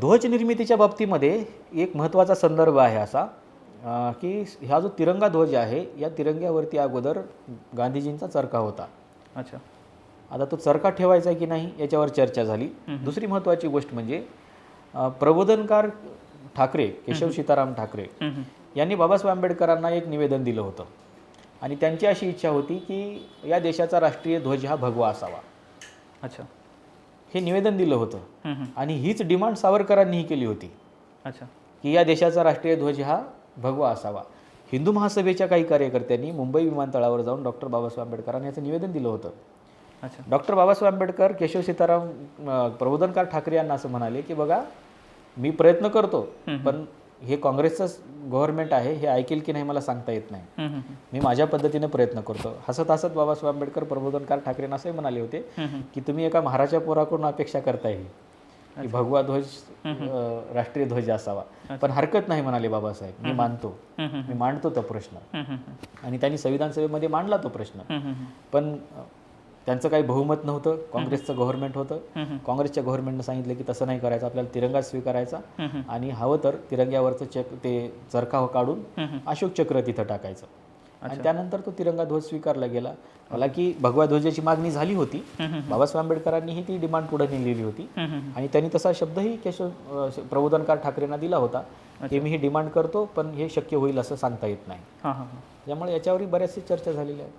ध्वज निर्मितीच्या बाबतीमध्ये एक महत्त्वाचा संदर्भ आहे असा की हा जो तिरंगा ध्वज आहे या तिरंग्यावरती अगोदर गांधीजींचा चरखा होता. अच्छा. आता तो चरखा ठेवायचा की नाही याच्यावर चर्चा झाली. दुसरी महत्त्वाची गोष्ट म्हणजे प्रबोधनकार ठाकरे केशव सीताराम ठाकरे यांनी बाबासाहेब आंबेडकरांना एक निवेदन दिलं होतं आणि त्यांची अशी इच्छा होती की या देशाचा राष्ट्रीय ध्वज हा भगवा असावा. अच्छा. हे निवेदन दिलं होतं आणि हीच डिमांड सावरकरांनीही केली होती. अच्छा. की या देशाचा राष्ट्रीय ध्वज हा भगवा असावा. हिंदू महासभेच्या काही कार्यकर्त्यांनी मुंबई विमानतळावर जाऊन डॉक्टर बाबासाहेब आंबेडकरांना याचं निवेदन दिलं होतं. अच्छा. डॉक्टर बाबासाहेब आंबेडकर केशव सीताराम प्रबोधनकार ठाकरे यांना असं म्हणाले की बघा मी प्रयत्न करतो पण हे काँग्रेसचं गव्हर्नमेंट आहे हे ऐकेल की नाही मला सांगता येत नाही. मी माझ्या पद्धतीने प्रयत्न करतो. हसत हसत बाबासाहेब आंबेडकर प्रबोधनकार ठाकरेंना असंही म्हणाले होते की तुम्ही एका महाराजा पोराकडून अपेक्षा करताय की भगवा ध्वज राष्ट्रीय ध्वज असावा. पण हरकत नाही म्हणाले बाबासाहेब, मी मानतो, मी मांडतो तो प्रश्न. आणि त्यांनी संविधान सभेमध्ये मांडला तो प्रश्न. पण त्यांचं काही बहुमत नव्हतं. काँग्रेसचं गव्हर्नमेंट होतं. काँग्रेसच्या गव्हर्नमेंटनं सांगितलं की तसं नाही करायचं, आपल्याला तिरंगा स्वीकारायचा आणि हवं तर तिरंग्यावरचं ते चरखा काढून अशोक चक्र तिथं टाकायचं. आणि त्यानंतर तो तिरंगा ध्वज स्वीकारला गेला. मला की भगवा ध्वजाची मागणी झाली होती. बाबासाहेब आंबेडकरांनीही ती डिमांड पुढे नेलेली होती आणि त्यांनी तसा शब्दही केशव प्रबोधनकार ठाकरेंना दिला होता की मी ही डिमांड करतो पण हे शक्य होईल असं सांगता येत नाही. त्यामुळे याच्यावरही बऱ्याचशा चर्चा झालेल्या आहेत.